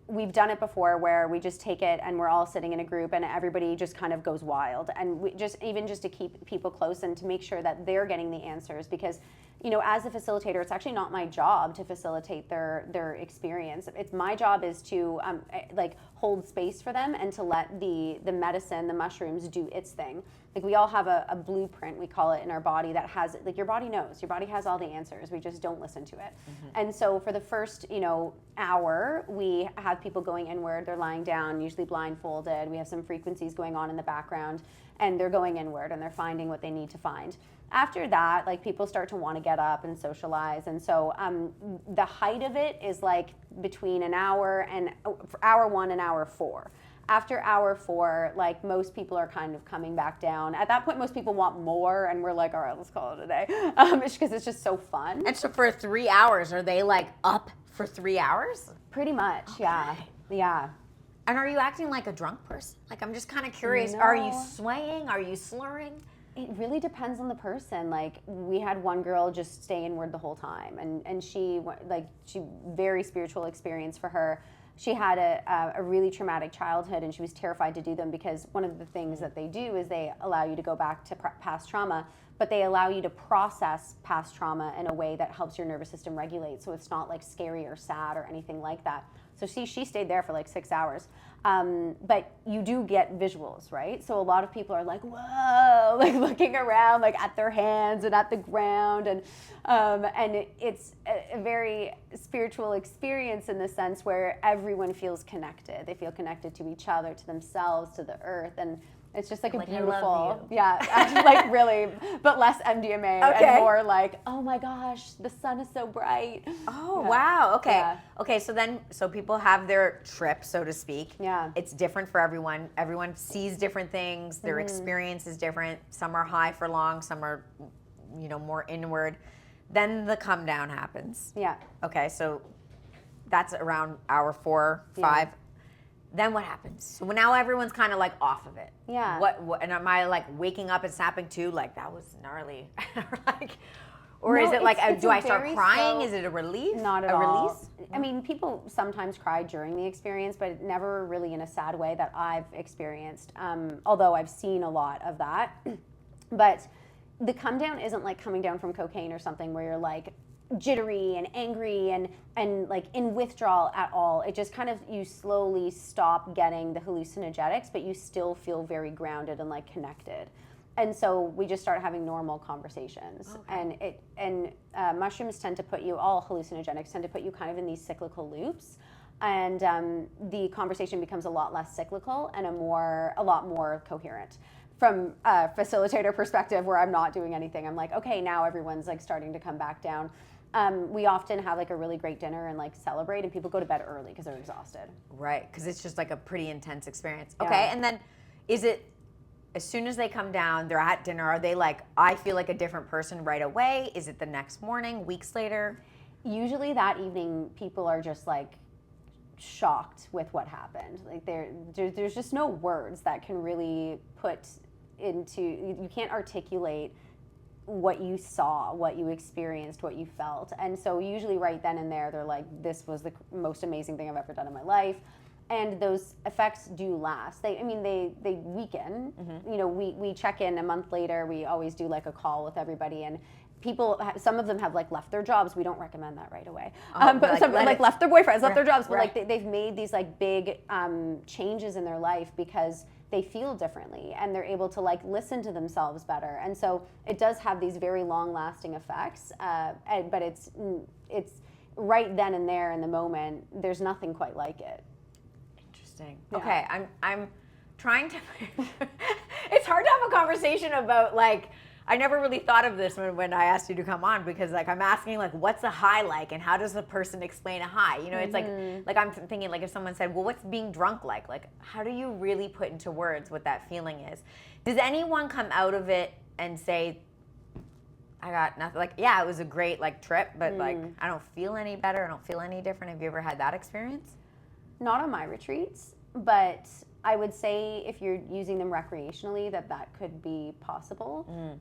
we've done it before where we just take it and we're all sitting in a group and everybody just kind of goes wild, and we just to keep people close and to make sure that they're getting the answers, because as a facilitator, it's actually not my job to facilitate their experience. It's my job is to hold space for them and to let the medicine, the mushrooms, do its thing. Like, we all have a blueprint, we call it, in our body that has, like, your body knows, your body has all the answers, we just don't listen to it. And so for the first hour, we have people going inward. They're lying down, usually blindfolded. We have some frequencies going on in the background, and they're going inward and they're finding what they need to find. After that, like, people start to want to get up and socialize, and so the height of it is like between hour 1 and hour 4. After hour 4, like, most people are kind of coming back down. At that point, most people want more, and we're like, all right, let's call it a day, because it's just so fun. And so for 3 hours, are they like up for 3 hours? Pretty much, yeah. And are you acting like a drunk person? Like, I'm just kind of curious. No. Are you swaying? Are you slurring? It really depends on the person. Like, we had one girl just stay inward the whole time, and she very spiritual experience for her. She had a really traumatic childhood, and she was terrified to do them, because one of the things that they do is they allow you to go back to past trauma, but they allow you to process past trauma in a way that helps your nervous system regulate, so it's not like scary or sad or anything like that. So she stayed there for like 6 hours. But you do get visuals, right? So a lot of people are like, whoa, like looking around, like at their hands and at the ground. And it's a very spiritual experience in the sense where everyone feels connected. They feel connected to each other, to themselves, to the earth. And it's just like a beautiful, I love you. Actually, like, really, but less MDMA and more like, oh my gosh, the sun is so bright. Oh, wow. Okay. Yeah. Okay. So people have their trip, so to speak. Yeah. It's different for everyone. Everyone sees different things. Their experience is different. Some are high for long. Some are, more inward. Then the come down happens. Yeah. Okay. So that's around hour 4, 5. Then what happens? So now everyone's kind of like off of it. Yeah. What and am I like waking up and snapping too? Like, that was gnarly. Or No, is it like, do I start crying? Slow, is it a relief? Not at all. Release? I mean, people sometimes cry during the experience, but never really in a sad way that I've experienced. Although I've seen a lot of that. But the come down isn't like coming down from cocaine or something where you're like jittery and angry and like in withdrawal at all. It just kind of, you slowly stop getting the hallucinogenics, but you still feel very grounded and like connected. And so we just start having normal conversations. Okay. And mushrooms tend to put you, all hallucinogenics tend to put you kind of in these cyclical loops. And the conversation becomes a lot less cyclical and a lot more coherent. From a facilitator perspective, where I'm not doing anything, I'm like, okay, now everyone's like starting to come back down. We often have like a really great dinner and like celebrate, and people go to bed early because they're exhausted. Right, because it's just like a pretty intense experience. Yeah. Okay, and then is it, as soon as they come down, they're at dinner, are they like, I feel like a different person right away? Is it the next morning, weeks later? Usually that evening, people are just like shocked with what happened. Like there's just no words that can really put into, you can't articulate what you saw, what you experienced, what you felt. And so usually right then and there, they're like, this was the most amazing thing I've ever done in my life. And those effects do last. They weaken. Mm-hmm. We check in a month later. We always do like a call with everybody, and people, some of them have like left their jobs. We don't recommend that right away. But some like left their boyfriends, left their jobs, but like they've made these like big changes in their life because they feel differently and they're able to like listen to themselves better. And so it does have these very long lasting effects, but it's right then and there in the moment. There's nothing quite like it. Interesting. Yeah. Okay, I'm trying to, it's hard to have a conversation about like, I never really thought of this when I asked you to come on, because like I'm asking like, what's a high like, and how does the person explain a high? It's like I'm thinking like, if someone said, well, what's being drunk like? Like, how do you really put into words what that feeling is? Does anyone come out of it and say, I got nothing, like, yeah, it was a great like trip, but like, I don't feel any better, I don't feel any different? Have you ever had that experience? Not on my retreats. but I would say if you're using them recreationally, that could be possible.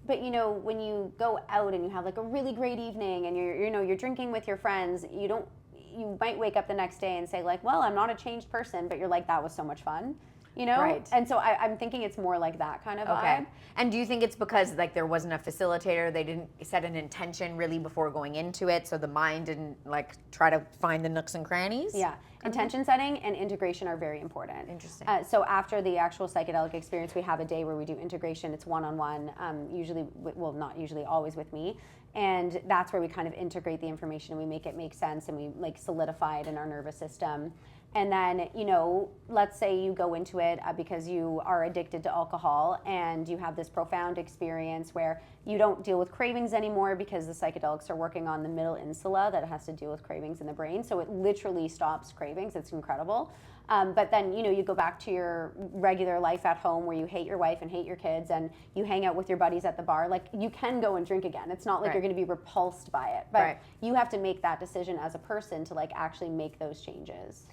But when you go out and you have like a really great evening and you're drinking with your friends, you might wake up the next day and say like, well, I'm not a changed person, but you're like, that was so much fun. Right. And so I'm thinking it's more like that kind of vibe. And do you think it's because like there wasn't a facilitator, they didn't set an intention really before going into it, so the mind didn't like try to find the nooks and crannies? Yeah. Intention setting and integration are very important. Interesting. So after the actual psychedelic experience, we have a day where we do integration. It's one-on-one, usually, well, not usually, always with me. And that's where we kind of integrate the information and we make it make sense and we like solidify it in our nervous system. And then, let's say you go into it because you are addicted to alcohol and you have this profound experience where you don't deal with cravings anymore because the psychedelics are working on the middle insula that has to deal with cravings in the brain. So it literally stops cravings. It's incredible. But then, you go back to your regular life at home where you hate your wife and hate your kids and you hang out with your buddies at the bar. Like, you can go and drink again. It's not like you're going to be repulsed by it. But you have to make that decision as a person to, like, actually make those changes.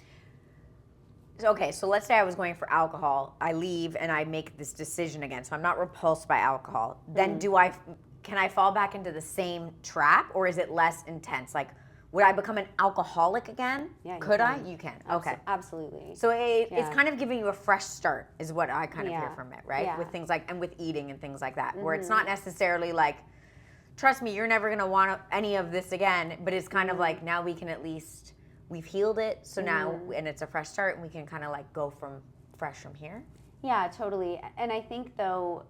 Okay, so let's say I was going for alcohol. I leave and I make this decision again. So I'm not repulsed by alcohol. Then can I fall back into the same trap, or is it less intense? Like, would I become an alcoholic again? Yeah, Could I? You can. Okay. Absolutely. So it's kind of giving you a fresh start is what I kind of hear from it, right? Yeah. With things like, and with eating and things like that, where it's not necessarily like, trust me, you're never going to want any of this again, but it's kind of like, now we can at least, we've healed it, so now, and it's a fresh start, and we can kind of like go from fresh from here. Yeah, totally. And I think, though,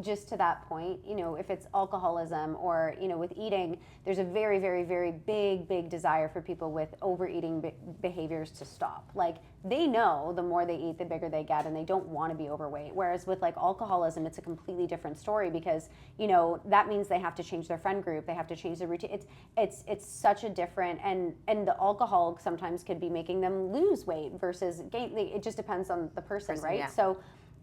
just to that point, if it's alcoholism or, with eating, there's a very, very, very big desire for people with overeating behaviors to stop. Like, they know the more they eat, the bigger they get, and they don't want to be overweight. Whereas with like alcoholism, it's a completely different story because, that means they have to change their friend group, they have to change their routine. It's such a different, and the alcohol sometimes could be making them lose weight versus gain. It just depends on the person, right? Yeah. So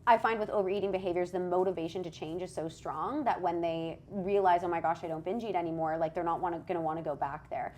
I find with overeating behaviors, the motivation to change is so strong that when they realize, oh my gosh, I don't binge eat anymore, like they're not going to want to go back there.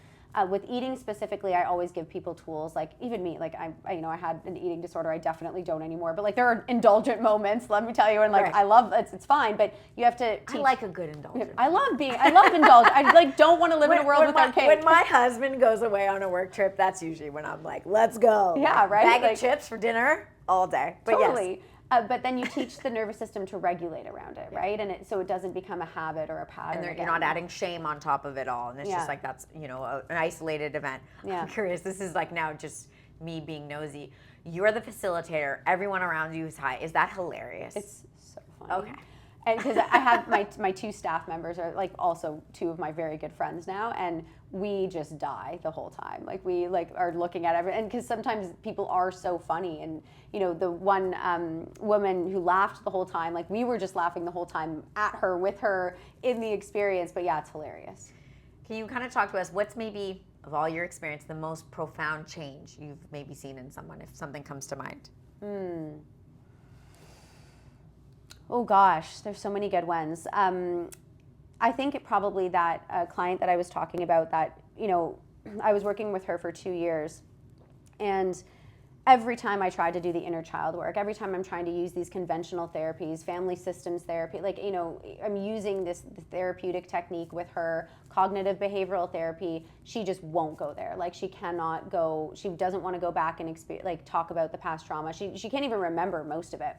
With eating specifically, I always give people tools, like even me, like I had an eating disorder. I definitely don't anymore, but like there are indulgent moments, let me tell you, and like I love it's fine, but you have to teach. I like a good indulgent. I love indulgent. I like don't want to live in a world without cake. When my husband goes away on a work trip, that's usually when I'm like, let's go. Yeah, right. Bag of chips for dinner all day. But totally. Yes. But then you teach the nervous system to regulate around it, right? And so it doesn't become a habit or a pattern. And you're not adding shame on top of it all. And it's just like that's, an isolated event. Yeah. I'm curious. This is like now just me being nosy. You're the facilitator. Everyone around you is high. Is that hilarious? It's so funny. Okay. And because I have my two staff members are like also two of my very good friends now, and we just die the whole time. Like we are looking at everything, and because sometimes people are so funny, and the one woman who laughed the whole time, like we were just laughing the whole time at her, with her in the experience. But yeah, it's hilarious. Can you kind of talk to us? What's maybe of all your experience the most profound change you've maybe seen in someone, if something comes to mind? Oh gosh, there's so many good ones. I think probably that client that I was talking about that, I was working with her for 2 years, and every time I tried to do the inner child work, every time I'm trying to use these conventional therapies, family systems therapy, I'm using this therapeutic technique with her, cognitive behavioral therapy, she just won't go there. Like she cannot go, she doesn't want to go back and talk about the past trauma. She can't even remember most of it.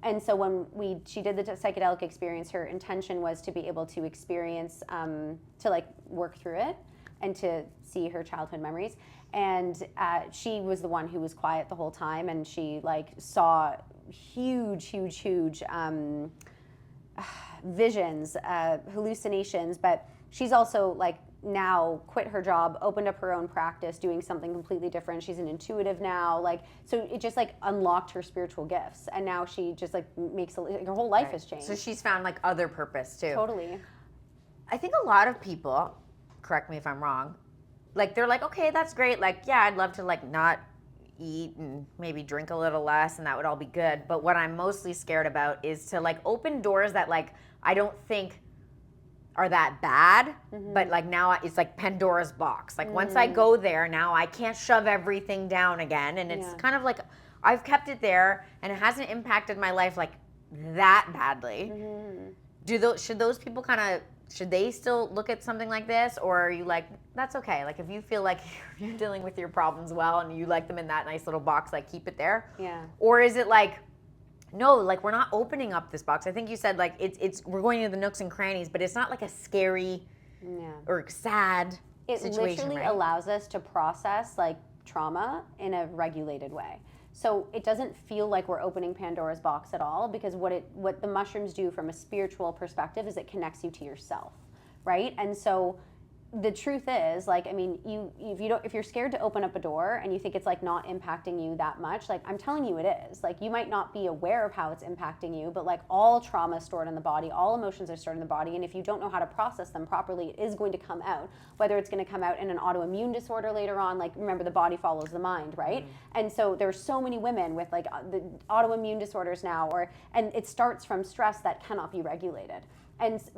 And so when she did the psychedelic experience, her intention was to be able to experience, to work through it and to see her childhood memories. And she was the one who was quiet the whole time, and she saw huge visions, hallucinations. But she's also now quit her job, opened up her own practice, doing something completely different. She's an intuitive now, so it just unlocked her spiritual gifts, and now she just makes her whole life has changed. So she's found other purpose too. Totally. I think a lot of people, correct me if I'm wrong, they're okay, that's great. Yeah, I'd love to not eat and maybe drink a little less, and that would all be good. But what I'm mostly scared about is to open doors that I don't think are that bad, but like now it's like Pandora's box. Like once I go there, now I can't shove everything down again, and it's kind of like I've kept it there, and it hasn't impacted my life like that badly. Should those people should they still look at something like this, or are you like, that's okay? Like if you feel like you're dealing with your problems well and you like them in that nice little box, like keep it there. Yeah. Or is it like, no, like we're not opening up this box. I think you said like it's we're going into the nooks and crannies, but it's not like a scary or sad situation. It literally allows us to process like trauma in a regulated way. So it doesn't feel like we're opening Pandora's box at all, because what the mushrooms do from a spiritual perspective is it connects you to yourself, right? And so the truth is, like, I mean, if you're scared to open up a door and you think it's like not impacting you that much, like I'm telling you it is. Like you might not be aware of how it's impacting you, but like all trauma is stored in the body, all emotions are stored in the body, and if you don't know how to process them properly, it is going to come out. Whether it's going to come out in an autoimmune disorder later on, like remember the body follows the mind, right? And so there's so many women with like the autoimmune disorders now, and it starts from stress that cannot be regulated.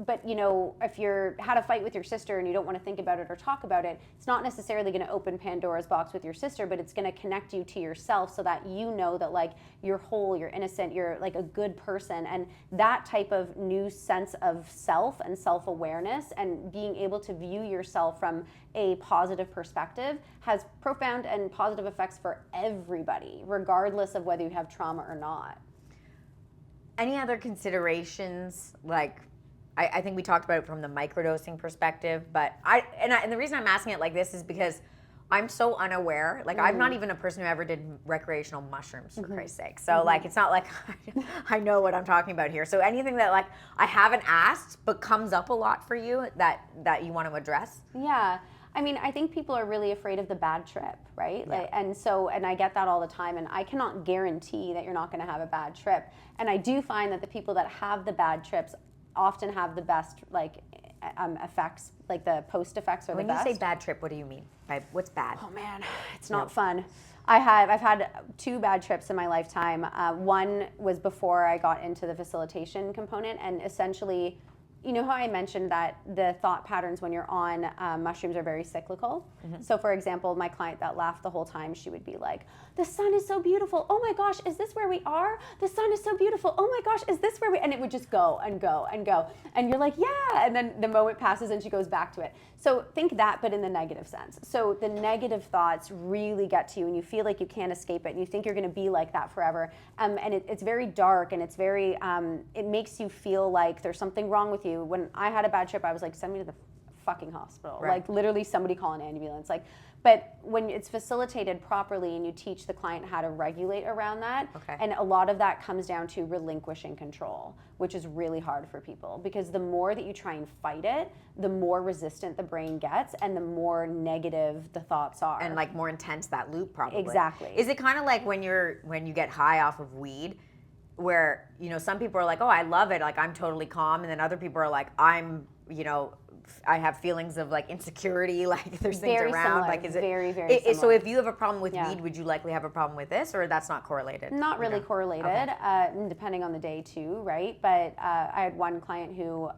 But you know, if you're had a fight with your sister and you don't want to think about it or talk about it, it's not necessarily going to open Pandora's box with your sister, but it's going to connect you to yourself so that you know that like you're whole, you're innocent, you're like a good person. And that type of new sense of self and self-awareness and being able to view yourself from a positive perspective has profound and positive effects for everybody, regardless of whether you have trauma or not. Any other considerations, like I think we talked about it from the microdosing perspective, but and the reason I'm asking it like this is because I'm so unaware. Like I'm not even a person who ever did recreational mushrooms, for Christ's sake. So like it's not like I know what I'm talking about here. So anything that like I haven't asked but comes up a lot for you that you want to address? Yeah. I mean, I think people are really afraid of the bad trip, right? Yeah. Like, and I get that all the time, and I cannot guarantee that you're not going to have a bad trip. And I do find that the people that have the bad trips often have the best like effects, like the post effects are the best. When you say bad trip, what do you mean? What's bad? Oh man, it's not fun. I've had 2 bad trips in my lifetime. One was before I got into the facilitation component, and essentially, you know how I mentioned that the thought patterns when you're on mushrooms are very cyclical? So for example, my client that laughed the whole time, she would be like, the sun is so beautiful. Oh my gosh, is this where we are? The sun is so beautiful. Oh my gosh, is this where we, and it would just go and go and go. And you're like, yeah. And then the moment passes and she goes back to it. So think that, but in the negative sense. So the negative thoughts really get to you and you feel like you can't escape it and you think you're gonna be like that forever. And it's very dark and it's very, it makes you feel like there's something wrong with you. When I had a bad trip, I was like, send me to the fucking hospital. Right. Like literally somebody call an ambulance. Like, but when it's facilitated properly and you teach the client how to regulate around that, and a lot of that comes down to relinquishing control, which is really hard for people because the more that you try and fight it, the more resistant the brain gets and the more negative the thoughts are. And like more intense that loop probably. Exactly. Is it kind of like when you get high off of weed, where, you know, some people are like, oh, I love it, like I'm totally calm, and then other people are like, I'm, you know, I have feelings of like insecurity, like there's things very around. Similar. Like, is it very similar? So if you have a problem with weed, would you likely have a problem with this, or that's not correlated? Not really correlated, depending on the day too, right? But I had one client who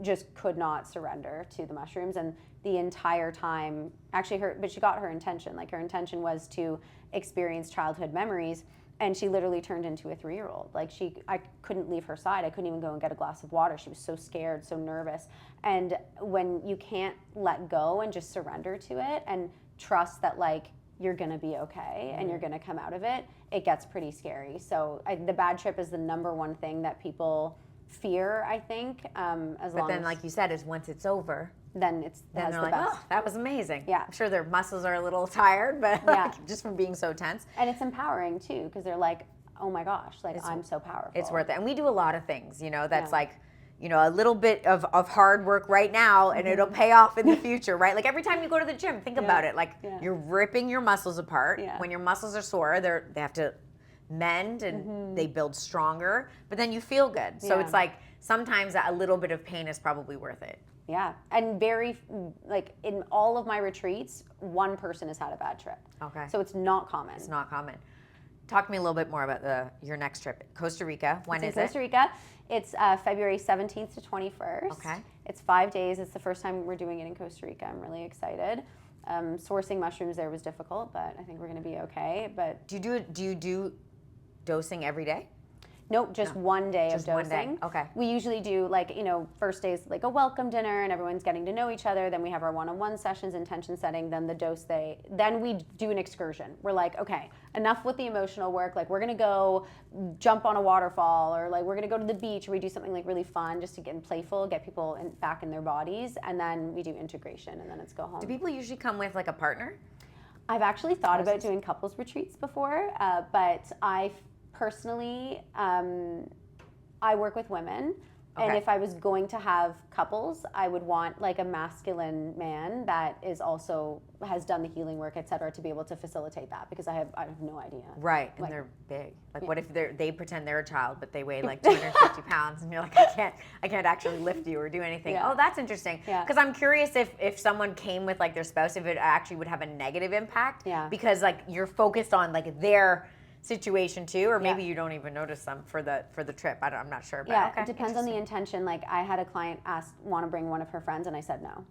just could not surrender to the mushrooms, and the entire time, actually, but she got her intention. Like her intention was to experience childhood memories. And she literally turned into a 3-year-old. Like I couldn't leave her side. I couldn't even go and get a glass of water. She was so scared, so nervous. And when you can't let go and just surrender to it and trust that like you're gonna be okay and you're gonna come out of it, it gets pretty scary. So the bad trip is the #1 thing that people fear, I think. But then, like you said, is once it's over, then they're like, best. oh, that was amazing. Yeah. I'm sure their muscles are a little tired, but like, just from being so tense. And it's empowering too, because they're like, oh my gosh, like I'm so powerful. It's worth it. And we do a lot of things, you know, that's like, you know, a little bit of hard work right now and it'll pay off in the future, right? Like every time you go to the gym, think about it. Like you're ripping your muscles apart. When your muscles are sore, they have to mend and they build stronger, but then you feel good. So it's like sometimes a little bit of pain is probably worth it. Yeah, and very, like in all of my retreats, one person has had a bad trip. Okay. So it's not common. It's not common. Talk to me a little bit more about your next trip. Costa Rica. When is it? Costa Rica. It's February 17th to 21st. Okay. It's 5 days. It's the first time we're doing it in Costa Rica. I'm really excited. Sourcing mushrooms there was difficult, but I think we're going to be okay. But do you do dosing every day? Nope, just 1 day of dosing. 1 day. Okay. We usually do first day's like a welcome dinner and everyone's getting to know each other. Then we have our one-on-one sessions, intention setting. Then the dose day. Then we do an excursion. We're like, okay, enough with the emotional work. Like we're gonna go jump on a waterfall, or like we're gonna go to the beach, or we do something like really fun just to get playful, get people back in their bodies, and then we do integration, and then it's go home. Do people usually come with like a partner? I've actually thought about doing couples retreats before, but I personally, I work with women, and if I was going to have couples, I would want like a masculine man that is also has done the healing work, etc., to be able to facilitate that, because I have no idea. Right, and like, they're big. Like, what if they pretend they're a child, but they weigh like 250 pounds, and you're like, I can't actually lift you or do anything. Yeah. Oh, that's interesting. Yeah. Because I'm curious if someone came with like their spouse, if it actually would have a negative impact. Yeah. Because like you're focused on like their situation too, or maybe you don't even notice them for the trip. I'm not sure. But yeah, okay, it depends on the intention. Like I had a client want to bring one of her friends, and I said no.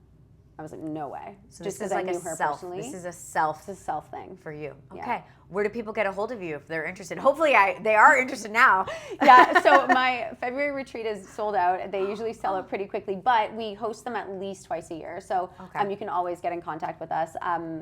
I was like, no way. So just this is because I like knew a her self. personally. This is a self thing for you. Okay. Yeah. Where do people get a hold of you if they're interested? Hopefully they are interested now. Yeah, so my February retreat is sold out. They usually sell out pretty quickly, but we host them at least twice a year. So you can always get in contact with us.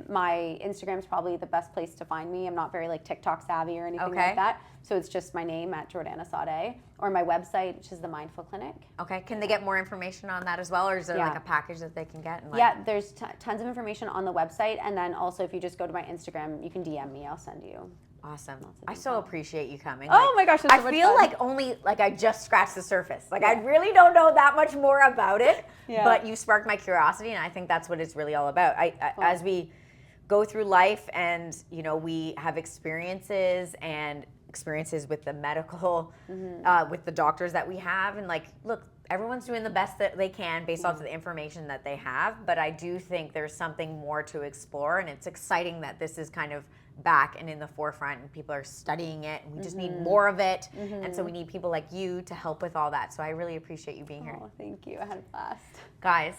My Instagram is probably the best place to find me. I'm not very like TikTok savvy or anything like that. So it's just my name at Jiordana Saade, or my website, which is the Mindful Clinic. Okay. Can they get more information on that as well, or is there like a package that they can get? And Yeah, there's tons of information on the website, and then also if you just go to my Instagram, you can DM me. I'll send you. Awesome. I so appreciate you coming. Oh my gosh, it's so much I feel fun. like I just scratched the surface. Like I really don't know that much more about it, but you sparked my curiosity, and I think that's what it's really all about. As we go through life, and we have experiences with the medical, with the doctors that we have, and like, look, everyone's doing the best that they can based off of the information that they have, but I do think there's something more to explore, and it's exciting that this is kind of back and in the forefront, and people are studying it, and we just need more of it, and so we need people like you to help with all that, so I really appreciate you being here. Oh, thank you. I had a blast. Guys,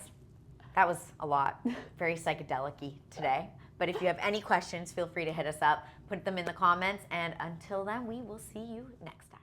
that was a lot. Very psychedelic-y today. But if you have any questions, feel free to hit us up, put them in the comments, and until then, we will see you next time.